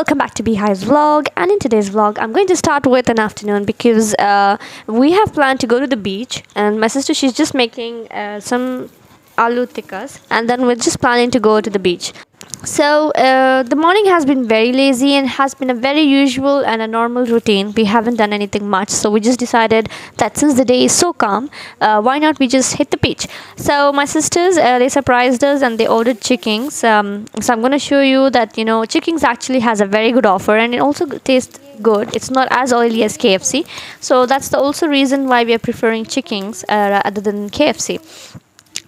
welcome back to Bihai's vlog. And in today's vlog I'm going to start with an afternoon because we have planned to go to the beach, and my sister, she's just making some aloo tikkas, and then we're just planning to go to the beach. So the morning has been very lazy and has been a very usual and a normal routine. We haven't done anything much, so we just decided that since the day is so calm, why not we just hit the beach. So my sisters, they surprised us and they ordered chickens. So I'm going to show you that chickens actually has a very good offer, and it also tastes good. It's not as oily as KFC, so that's the also reason why we are preferring chickens rather than KFC.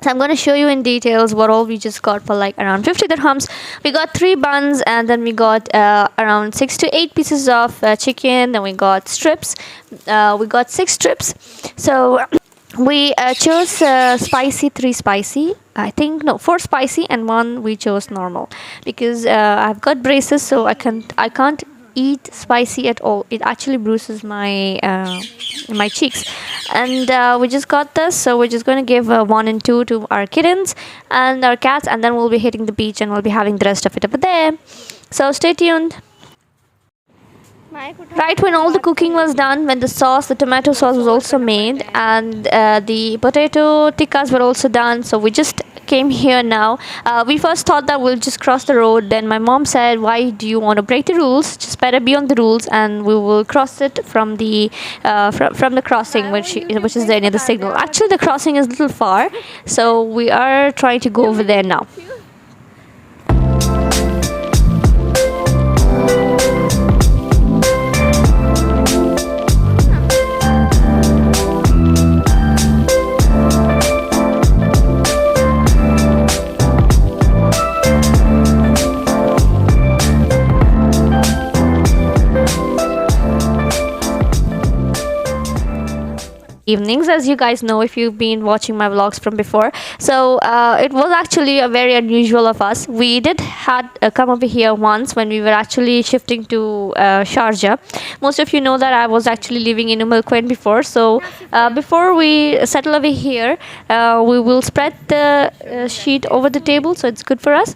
So I'm going to show you in details what all we just got for like around 50 dirhams. We got 3 buns, and then we got around 6 to 8 pieces of chicken. Then we got strips. We got 6 strips. So we chose spicy, 3 spicy. I think no, 4 spicy, and 1 we chose normal because I've got braces, so I can't eat spicy at all. It actually bruises my my cheeks. And we just got this, so we're just going to give 1 and 2 to our kittens and our cats, and then we'll be hitting the beach and we'll be having the rest of it over there. So stay tuned. Right when all the cooking was done, when the tomato sauce was also made, and the potato tikkas were also done, so we just came here now. We first thought that we'll just cross the road. Then my mom said, why do you want to break the rules? Just better be on the rules, and we will cross it from the from the crossing, which is there near the signal. Actually, the crossing is a little far, so we are trying to go over there now. Evenings, as you guys know if you've been watching my vlogs from before. So it was actually a very unusual of us. We did had come over here once when we were actually shifting to Sharjah. Most of you know that I was actually living in Quain before. So before we settle over here, we will spread the sheet over the table, so it's good for us.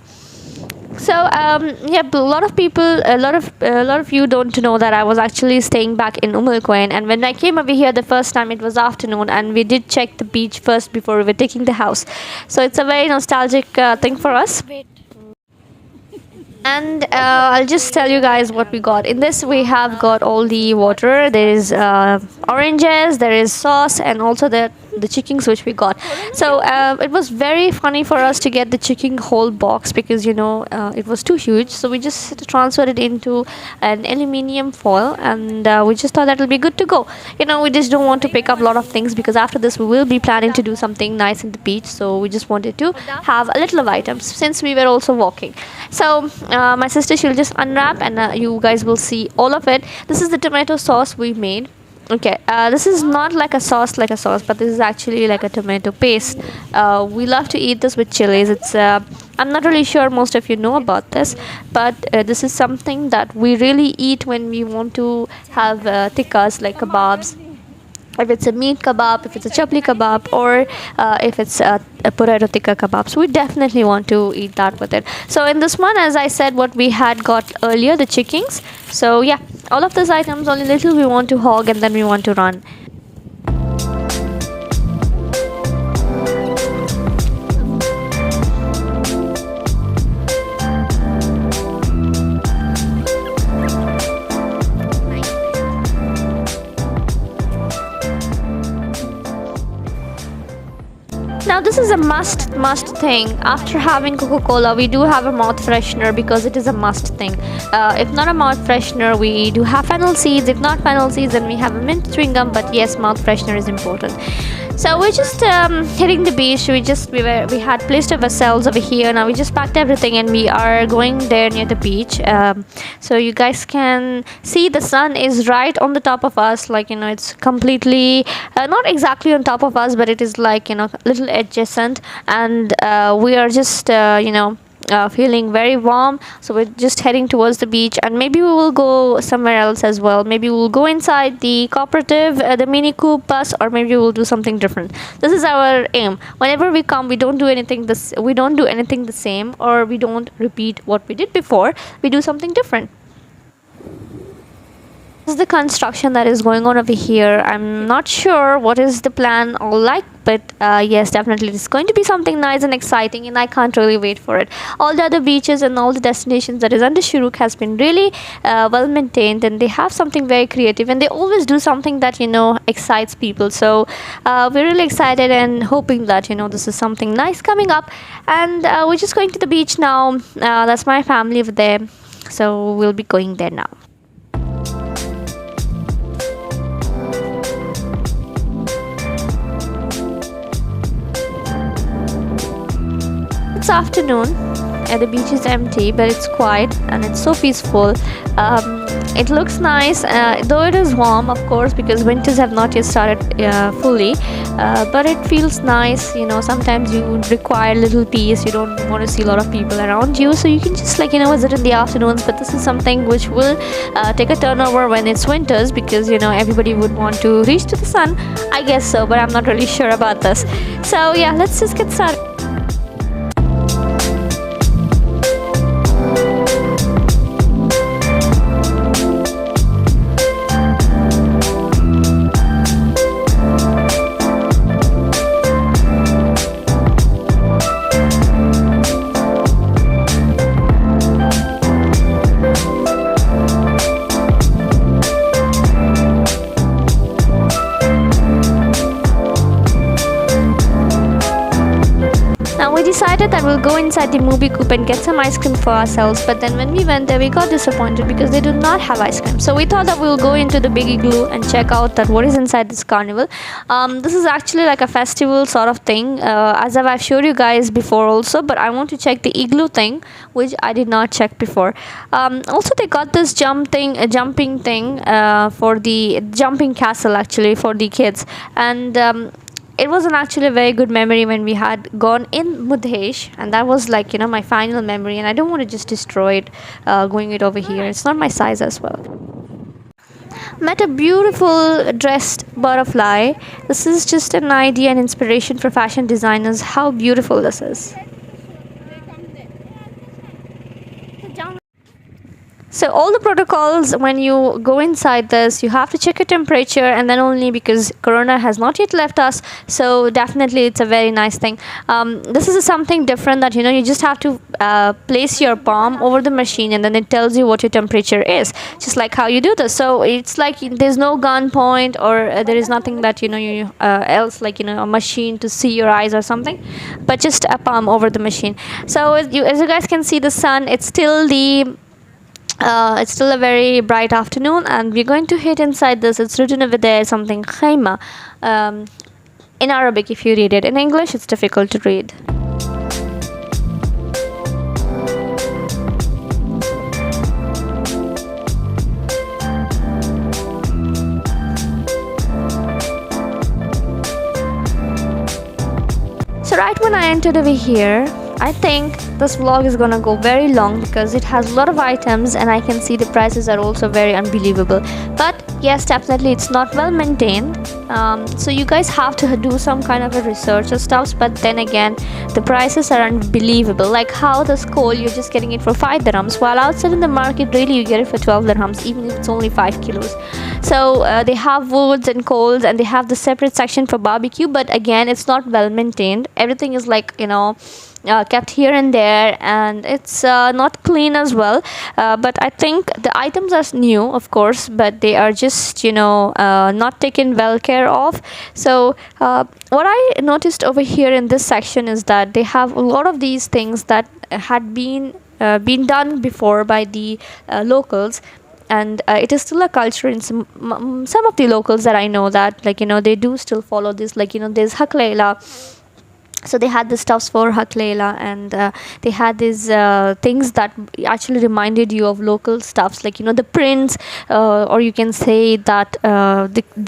So yeah, a lot of you don't know that I was actually staying back in Quain, and when I came over here the first time, it was afternoon, and we did check the beach first before we were taking the house. So it's a very nostalgic thing for us. And I'll just tell you guys what we got. In this we have got all the water, there is oranges, there is sauce, and also the chickens which we got. So it was very funny for us to get the chicken whole box because it was too huge, so we just transferred it into an aluminium foil, and we just thought that will be good to go. We just don't want to pick up a lot of things because after this we will be planning to do something nice in the beach, so we just wanted to have a little of items since we were also walking. So my sister, she'll just unwrap, and you guys will see all of it. This is the tomato sauce we made. Okay, this is not like a sauce, but this is actually like a tomato paste. We love to eat this with chilies. It's I'm not really sure most of you know about this, but this is something that we really eat when we want to have tikkas, like kebabs. If it's a meat kebab, if it's a chapli kebab, or if it's a potato tikka kebab, so we definitely want to eat that with it. So in this one, as I said, what we had got earlier, the chickens. So yeah, all of these items, only little we want to hog, and then we want to run. Now this is a must thing. After having Coca-Cola, we do have a mouth freshener because it is a must thing. If not a mouth freshener, we do have fennel seeds. If not fennel seeds, then we have a mint chewing gum. But yes, mouth freshener is important. So we're just hitting the beach. We had placed ourselves over here. Now we just packed everything and we are going there near the beach. So you guys can see the sun is right on the top of us. Like it's completely not exactly on top of us, but it is like little adjacent, and we are just feeling very warm, so we're just heading towards the beach, and maybe we will go somewhere else as well. Maybe we'll go inside the cooperative, the mini coupe bus, or maybe we'll do something different. This is our aim. Whenever we come, we don't do anything the same, or we don't repeat what we did before. We do something different. This is the construction that is going on over here. I'm not sure what is the plan or like, but yes, definitely it's going to be something nice and exciting, and I can't really wait for it. All the other beaches and all the destinations that is under Shuruk has been really well maintained, and they have something very creative, and they always do something that excites people. So we're really excited and hoping that this is something nice coming up. And we're just going to the beach now. That's my family over there, so we'll be going there now. It's afternoon and the beach is empty, but it's quiet and it's so peaceful. It looks nice, though it is warm, of course, because winters have not yet started fully. But it feels nice. Sometimes you require a little peace. You don't want to see a lot of people around you, so you can just visit in the afternoons. But this is something which will take a turnover when it's winters, because everybody would want to reach to the sun. I guess so, but I'm not really sure about this. So yeah, let's just get started. We decided that we'll go inside the movie coop and get some ice cream for ourselves, but then when we went there we got disappointed because they do not have ice cream. So we thought that we'll go into the big igloo and check out that what is inside this carnival. This is actually like a festival sort of thing, as I've showed you guys before also, but I want to check the igloo thing, which I did not check before. Also they got this jumping thing for the jumping castle actually for the kids, and it was actually a very good memory when we had gone in Mudhesh, and that was my final memory, and I don't want to just destroy it going it over here. It's not my size as well. Met a beautiful dressed butterfly. This is just an idea and inspiration for fashion designers. How beautiful this is. So all the protocols when you go inside this, you have to check your temperature, and then only, because Corona has not yet left us, so definitely it's a very nice thing. This is something different that you just have to place your palm over the machine, and then it tells you what your temperature is, just like how you do this. So it's like there's no gun point, or there is nothing that you else a machine to see your eyes or something, but just a palm over the machine. So as you guys can see, the sun, it's still a very bright afternoon, and we're going to hit inside this. It's written over there something Khaima in Arabic. If you read it in English, it's difficult to read. So right when I entered over here, I think this vlog is gonna go very long because it has a lot of items, and I can see the prices are also very unbelievable. But yes, definitely it's not well maintained, so you guys have to do some kind of a research or stuff. But then again, the prices are unbelievable. Like how this coal, you're just getting it for 5 dirhams, while outside in the market really you get it for 12 dirhams, even if it's only 5 kilos. So they have woods and coals, and they have the separate section for barbecue, but again it's not well maintained. Everything is kept here and there, and it's not clean as well. But I think the items are new, of course, but they are just not taken well care of. So what I noticed over here in this section is that they have a lot of these things that had been done before by the locals, and it is still a culture in some of the locals that I know, that they do still follow this. There's Hakleila. So they had the stuffs for Hakleila, and they had these things that actually reminded you of local stuffs, the prints, or you can say that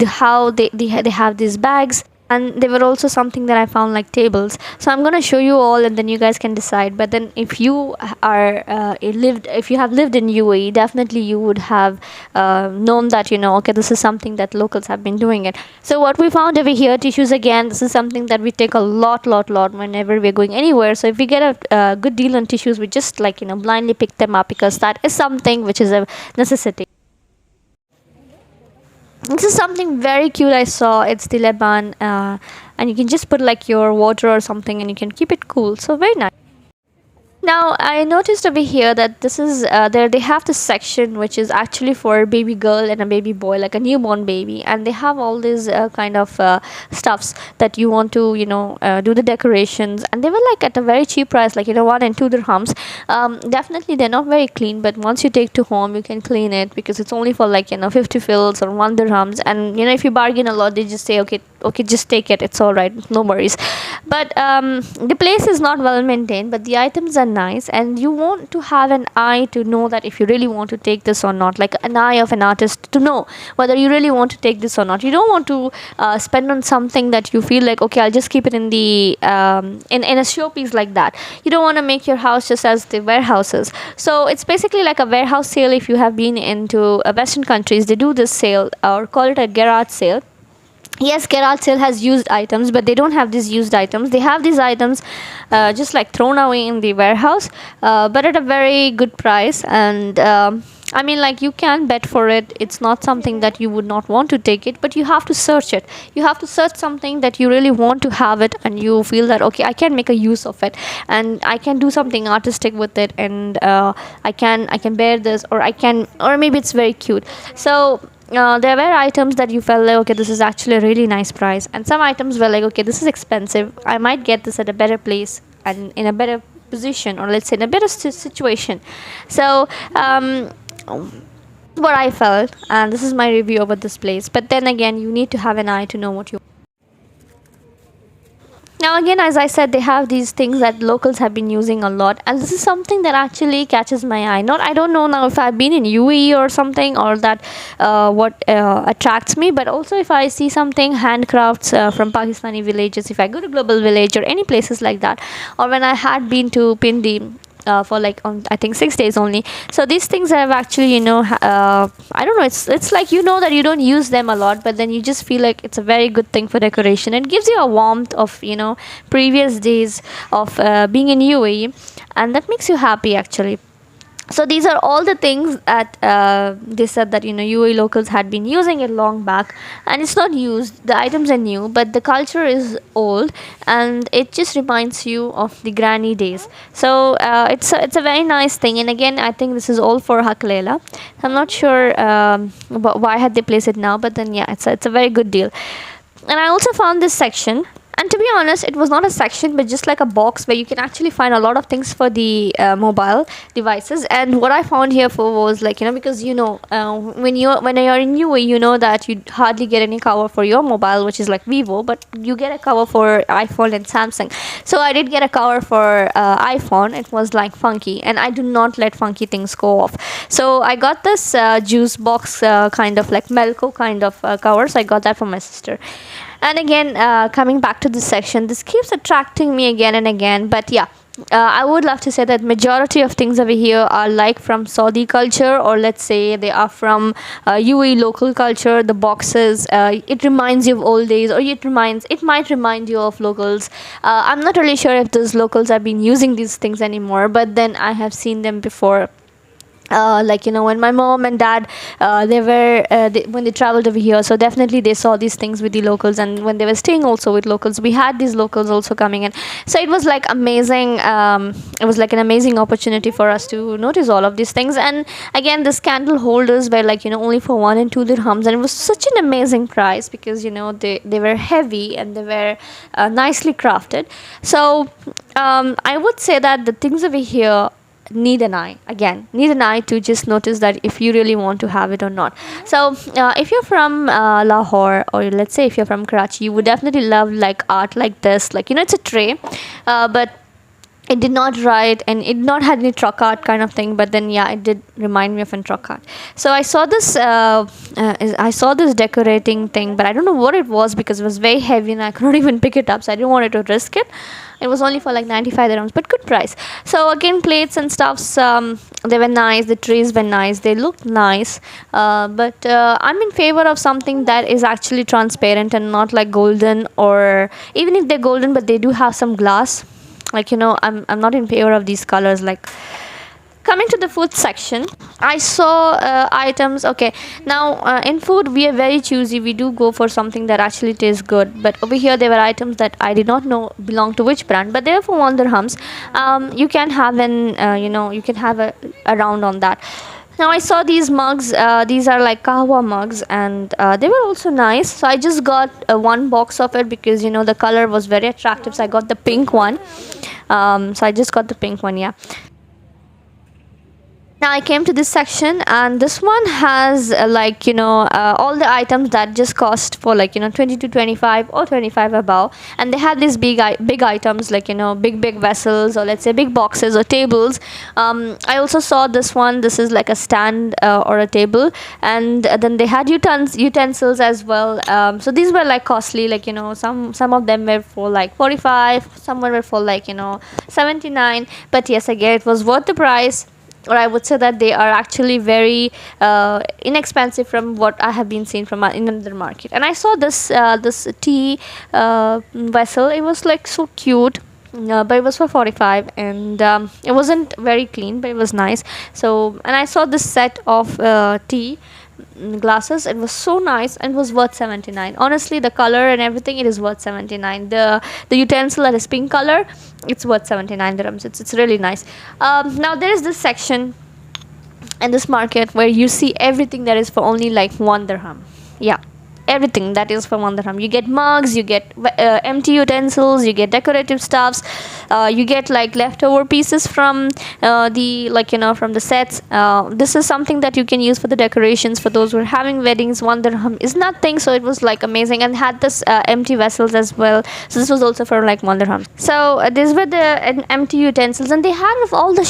how they have these bags. And they were also something that I found like tables. So I'm gonna show you all, and then you guys can decide. But then if you if you have lived in UAE, definitely you would have known that okay, this is something that locals have been doing it. So what we found over here, tissues again. This is something that we take a lot whenever we're going anywhere. So if we get a good deal on tissues, we just blindly pick them up, because that is something which is a necessity. This is something very cute I saw. It's the Leban, and you can just put like your water or something, and you can keep it cool. So very nice. Now I noticed over here that this is there they have this section which is actually for a baby girl and a baby boy, like a newborn baby, and they have all these kind of stuffs that you want to do the decorations, and they were like at a very cheap price, like 1 and 2 dirhams. Definitely they're not very clean, but once you take to home you can clean it because it's only for like 50 fils or 1 dirhams, and if you bargain a lot they just say okay, just take it, it's all right, no worries. But the place is not well maintained, but the items are nice, and you want to have an eye to know that if you really want to take this or not, like an eye of an artist to know whether you really want to take this or not. You don't want to spend on something that you feel like, okay, I'll just keep it in the in a showpiece like that. You don't want to make your house just as the warehouses. So it's basically like a warehouse sale. If you have been into western countries, they do this sale or call it a garage sale. Yes, garage sale has used items, but they don't have these used items. They have these items just like thrown away in the warehouse, but at a very good price. And I mean, like, you can bet for it. It's not something that you would not want to take it, but you have to search it. You have to search something that you really want to have it, and you feel that, okay, I can make a use of it, and I can do something artistic with it, and I can bear this, or maybe it's very cute. So there were items that you felt like, okay, this is actually a really nice price, and some items were like, okay, this is expensive, I might get this at a better place and in a better position, or let's say in a better situation. So what I felt, and this is my review about this place. But then again, you need to have an eye to know what you. Now again, as I said, they have these things that locals have been using a lot, and this is something that actually catches my eye. Not, I don't know now if I've been in UAE or something, or that what attracts me, but also if I see something handcrafts from Pakistani villages, if I go to Global Village or any places like that, or when I had been to Pindi for like on I think 6 days only. So these things have actually I don't know, it's like that you don't use them a lot, but then you just feel like it's a very good thing for decoration. It gives you a warmth of previous days of being in UAE, and that makes you happy actually. So these are all the things that they said that UAE locals had been using it long back, and it's not used. The items are new, but the culture is old, and it just reminds you of the granny days. So it's a very nice thing. And again, I think this is all for Haklela. I'm not sure why had they placed it now, but then yeah, it's a very good deal. And I also found this section, and to be honest, it was not a section, but just like a box where you can actually find a lot of things for the mobile devices. And what I found here for was like, because when you're in UAE, that you hardly get any cover for your mobile, which is like Vivo, but you get a cover for iPhone and Samsung. So I did get a cover for iPhone. It was like funky, and I do not let funky things go off. So I got this juice box kind of like Melco kind of cover. So I got that for my sister. And again, coming back to this section, this keeps attracting me again and again. But yeah, I would love to say that majority of things over here are like from Saudi culture, or let's say they are from UAE local culture. The boxes, it reminds you of old days, or it might remind you of locals. I'm not really sure if those locals have been using these things anymore, but then I have seen them before. When my mom and dad when they traveled over here, so definitely they saw these things with the locals, and when they were staying also with locals, we had these locals also coming in. So it was like amazing. It was like an amazing opportunity for us to notice all of these things. And again, these candle holders were like only for 1 and 2 dirhams, and it was such an amazing price because they were heavy and they were nicely crafted. So I would say that the things over here need an eye to just notice that if you really want to have it or not. So if you're from Lahore, or let's say if you're from Karachi, you would definitely love like art like this, like it's a tray, but it did not write, and it did not had any truck art kind of thing, but then yeah, it did remind me of a truck art. So I saw this decorating thing, but I don't know what it was because it was very heavy and I could not even pick it up, so I didn't want to risk it. It was only for like 95 dirhams, but good price. So again, plates and stuffs, they were nice. The trees were nice. They looked nice. But I'm in favor of something that is actually transparent and not like golden, or even if they're golden, but they do have some glass. Like I'm not in favor of these colors, like Coming to the food section, I saw items. Okay, now in food we are very choosy. We do go for something that actually tastes good. But over here there were items that I did not know belong to which brand, but they were for 1 dirhams. You can have you can have a round on that. Now I saw these mugs. These are like kahwa mugs, and they were also nice. So I just got one box of it because the color was very attractive. So I got the pink one. So I just got the pink one. Yeah. Now I came to this section, and this one has all the items that just cost for 20 to 25 or 25 above, and they had these big items like big vessels, or let's say big boxes or tables. I also saw this one. This is like a stand or a table, and then they had utensils as well. So these were like costly, some of them were for like 45, some were for 79, but yes, again it was worth the price, or I would say that they are actually very inexpensive from what I have been seeing from in another market. And I saw this tea vessel. It was like so cute. But it was for 45, and it wasn't very clean, but it was nice. So, and I saw this set of tea glasses. It was so nice and was worth 79. Honestly, the color and everything, it is worth 79. The utensil that is pink color, it's worth 79 dirhams. It's really nice. Now there is this section in this market where you see everything that is for only like 1 dirham. Yeah, everything that is for 1 dirham. You get mugs, you get empty utensils, you get decorative stuffs, you get like leftover pieces from from the sets. This is something that you can use for the decorations for those who are having weddings. 1 dirham is nothing, so it was like amazing, and had this empty vessels as well. So this was also for like 1 dirham. So these were the empty utensils, and they had of all the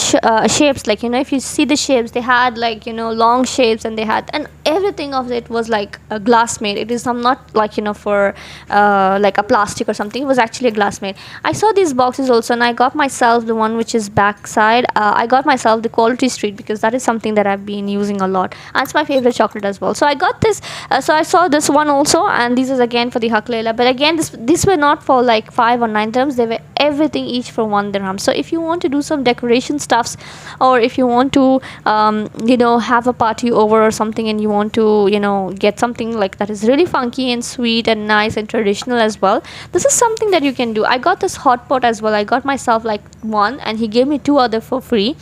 shapes. If you see the shapes, they had long shapes, and they had, and everything of it was like a glass made. It is not for like a plastic or something. It was actually a glass made. I saw these boxes also, and I got myself the one which is backside. I got myself the Quality Street because that is something that I've been using a lot, and it's my favorite chocolate as well. So I got this. So I saw this one also, and this is again for the Haq Leila. But again, these were not for like 5 or 9 dirhams. They were everything each for 1 dirham. So if you want to do some decoration stuffs, or if you want to have a party over or something, and you want to get something like that is really funky and sweet and nice and traditional as well, this is something that you can do. I got this hot pot as well. I got myself like one, and he gave me 2 other for free.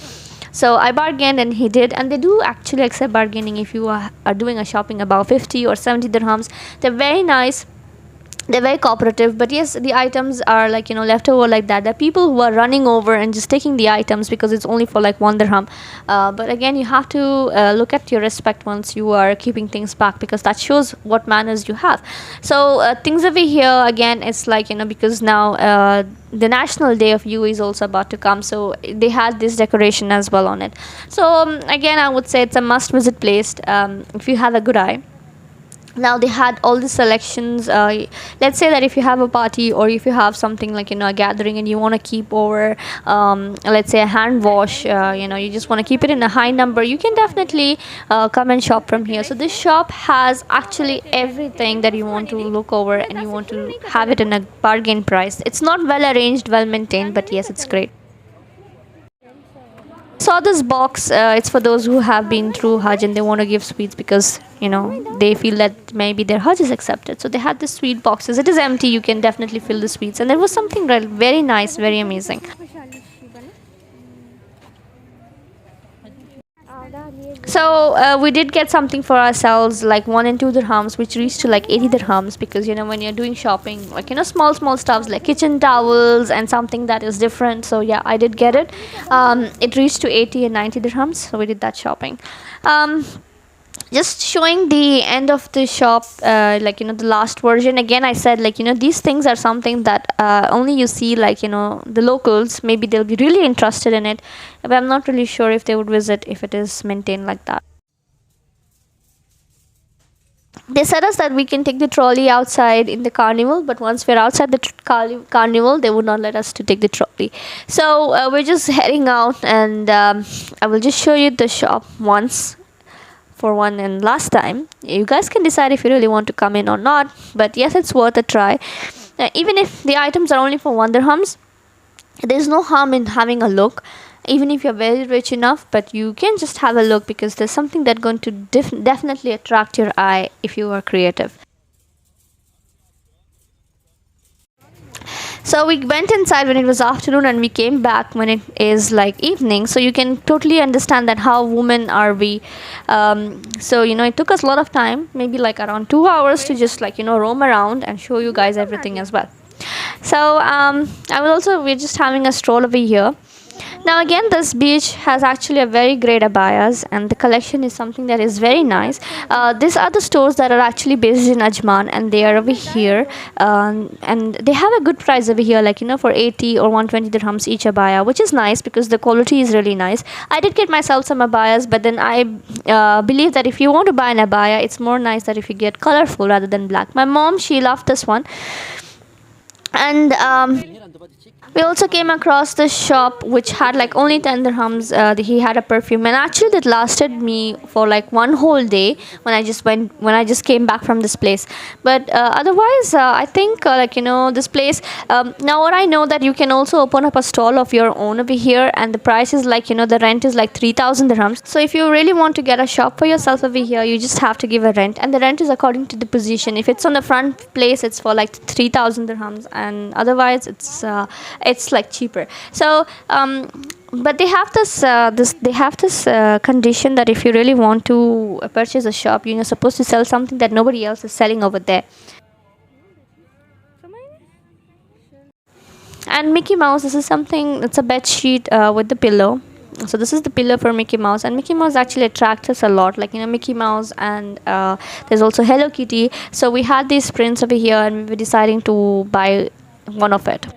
So I bargained, and he did, and they do actually accept bargaining if you are doing a shopping about 50 or 70 dirhams. They're very nice, they're very cooperative. But yes, the items are left over like that. There are people who are running over and just taking the items because it's only for like 1 dirham. But again, you have to look at your respect once you are keeping things back, because that shows what manners you have. So things over here, again, it's because now the National Day of You is also about to come, so they had this decoration as well on it. So again, I would say it's a must visit place if you have a good eye. Now they had all the selections. Let's say that if you have a party, or if you have something like a gathering, and you want to keep over let's say a hand wash, you just want to keep it in a high number, you can definitely come and shop from here. So this shop has actually everything that you want to look over, and you want to have it in a bargain price. It's not well arranged, well maintained, but yes, it's great. Saw this box. It's for those who have been through Hajj and they want to give sweets because they feel that maybe their Hajj is accepted. So they had the sweet boxes. It is empty. You can definitely fill the sweets, and there was something very nice, very amazing. So we did get something for ourselves, like 1 and 2 dirhams, which reached to like 80 dirhams, because when you're doing shopping, small stuffs like kitchen towels and something that is different. So yeah, I did get it. It reached to 80 and 90 dirhams, so we did that shopping. Just showing the end of the shop, the last version. Again, I said these things are something that only you see the locals, maybe they'll be really interested in it, but I'm not really sure if they would visit if it is maintained like that. They said us that we can take the trolley outside in the carnival, but once we're outside the carnival, they would not let us to take the trolley. So we're just heading out, and I will just show you the shop once for one and last time. You guys can decide if you really want to come in or not, but yes, it's worth a try. Even if the items are only for 1 dirhams, there's no harm in having a look. even if you're very rich enough, but you can just have a look because there's something that's going to definitely attract your eye if you are creative. So we went inside when it was afternoon and we came back when it is like evening. So you can totally understand that how women are we. So it took us a lot of time, maybe like around 2 hours to just like roam around and show you guys everything as well. So we're just having a stroll over here. Now again, this beach has actually a very great abayas, and the collection is something that is very nice. These are the stores that are actually based in Ajman, and they are over here, and they have a good price over here, like for 80 or 120 dirhams each abaya, which is nice because the quality is really nice. I did get myself some abayas, but then I believe that if you want to buy an abaya, it's more nice that if you get colorful rather than black. My mom, she loved this one, and we also came across this shop which had like only 10 dirhams. He had a perfume, and actually that lasted me for like one whole day when I just came back from this place. But otherwise, I think this place. Now what I know that you can also open up a stall of your own over here, and the price is like the rent is like 3,000 dirhams. So if you really want to get a shop for yourself over here, you just have to give a rent, and the rent is according to the position. If it's on the front place, it's for like 3,000 dirhams, and otherwise it's like cheaper. So but they have this condition that if you really want to purchase a shop, you're supposed to sell something that nobody else is selling over there. And Mickey Mouse, this is something, it's a bed sheet with the pillow. So this is the pillow for Mickey Mouse, and Mickey Mouse actually attracts us a lot, like Mickey Mouse, and there's also Hello Kitty. So we had these prints over here, and we were deciding to buy one of it.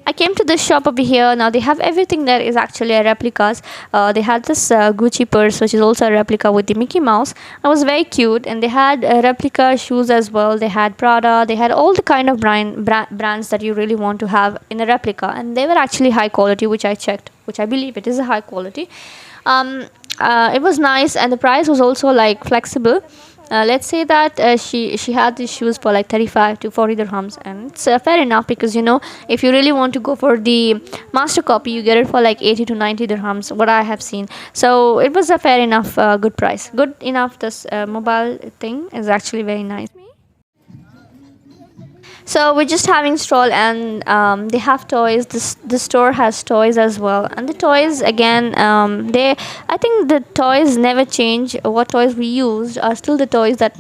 I came to this shop over here. Now they have everything that is actually a replicas. They had this Gucci purse, which is also a replica with the Mickey Mouse. It was very cute, and they had replica shoes as well. They had Prada. They had all the kind of brands that you really want to have in a replica, and they were actually high quality, which I checked, which I believe it is a high quality. It was nice, and the price was also like flexible. Let's say that she had these shoes for like 35 to 40 dirhams, and it's fair enough because if you really want to go for the master copy, you get it for like 80 to 90 dirhams, what I have seen. So it was a fair enough good price, good enough. This mobile thing is actually very nice. So we're just having stroll, and they have toys. The store has toys as well, and the toys again, I think the toys never change. What toys we used are still the toys that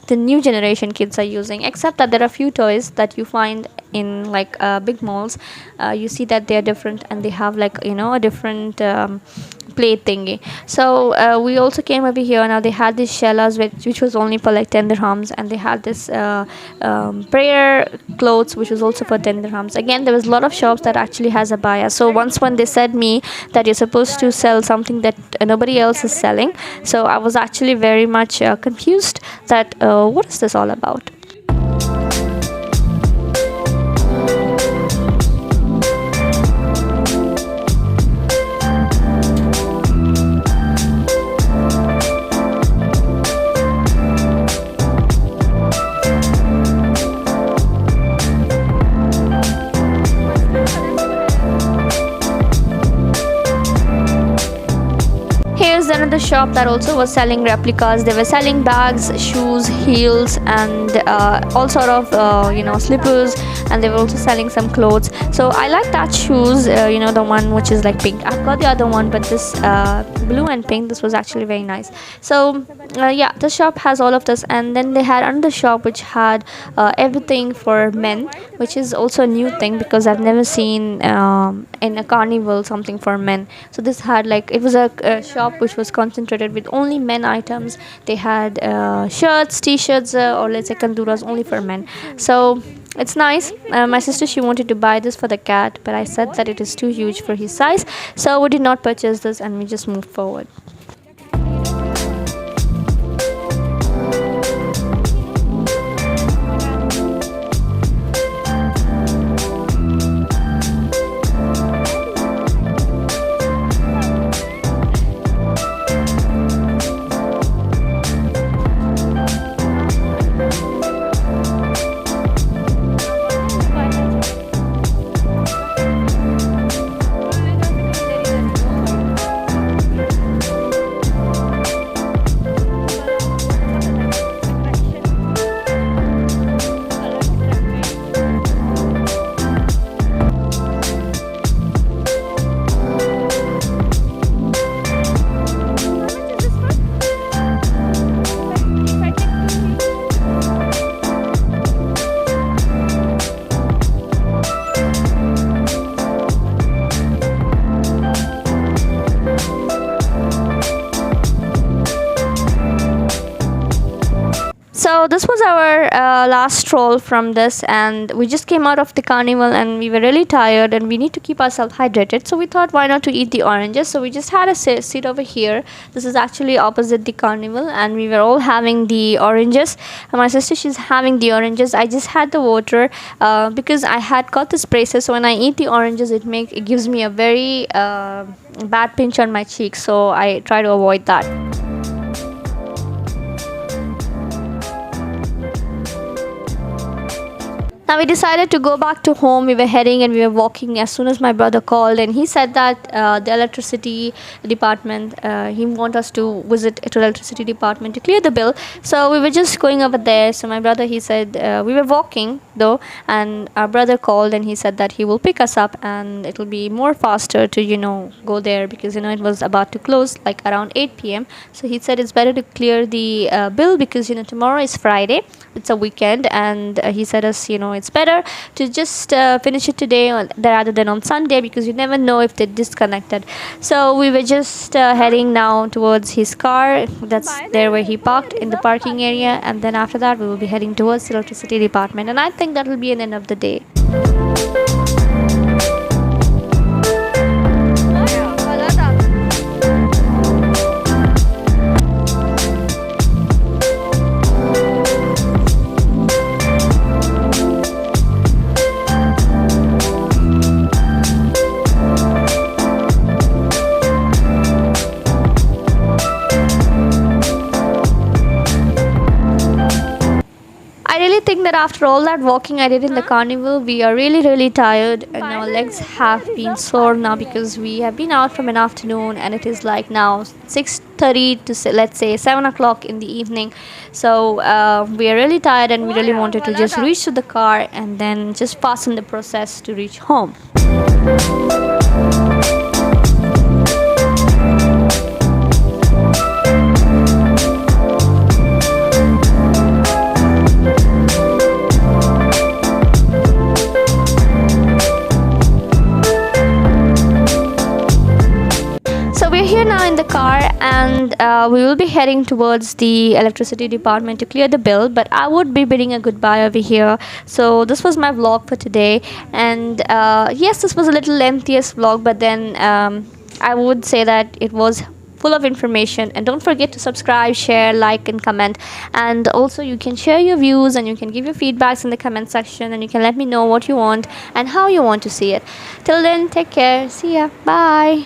the new generation kids are using, except that there are few toys that you find in like big malls. You see that they're different, and they have like a different play thingy. So we also came over here. Now they had these shellas which was only for like 10 dirhams, and they had this prayer clothes which was also for 10 dirhams. Again, there was a lot of shops that actually has a buyer. So once when they said me that you're supposed to sell something that nobody else is selling, so I was actually very much confused that what is this all about. Here's another shop that also was selling replicas. They were selling bags, shoes, heels, and all sort of slippers, and they were also selling some clothes. So I like that shoes, the one which is like pink. I've got the other one, but this blue and pink, this was actually very nice. So yeah, the shop has all of this, and then they had another shop which had everything for men, which is also a new thing because I've never seen in a carnival something for men. So this had like, it was a shop which was concentrated with only men items. They had shirts, t-shirts, or let's say kanduras only for men. So it's nice. My sister, she wanted to buy this for the cat, but I said that it is too huge for his size, so we did not purchase this, and we just moved forward. So this was our last stroll from this, and we just came out of the carnival and we were really tired and we need to keep ourselves hydrated. So we thought, why not to eat the oranges? So we just had a seat over here. This is actually opposite the carnival, and we were all having the oranges. And my sister, she's having the oranges. I just had the water because I had got this braces. So when I eat the oranges, it gives me a very bad pinch on my cheek. So I try to avoid that. Now we decided to go back to home. We were heading and we were walking as soon as my brother called, and he said that the electricity department, he want us to visit to electricity department to clear the bill. So we were just going over there. So my brother, he said, we were walking though, and our brother called and he said that he will pick us up and it will be more faster to go there, because it was about to close like around 8 p.m. So he said it's better to clear the bill because tomorrow is Friday, it's a weekend, and he said us it's better to just finish it today rather than on Sunday, because you never know if they're disconnected. So we were just heading now towards his car. That's there where he parked in the parking area, and then after that we will be heading towards the electricity department, and I think that will be an end of the day. I really think that after all that walking I did in the carnival, we are really tired, and our legs have been sore now because we have been out from an afternoon, and it is like now 6:30 to let's say 7 o'clock in the evening. So we are really tired and we really wanted to just reach to the car and then just fasten the process to reach home. We're here now in the car, and we will be heading towards the electricity department to clear the bill, but I would be bidding a goodbye over here. So this was my vlog for today, and yes, this was a little lengthiest vlog, but then I would say that it was full of information. And don't forget to subscribe, share, like and comment, and also you can share your views and you can give your feedbacks in the comment section, and you can let me know what you want and how you want to see it. Till then, take care, see ya, bye.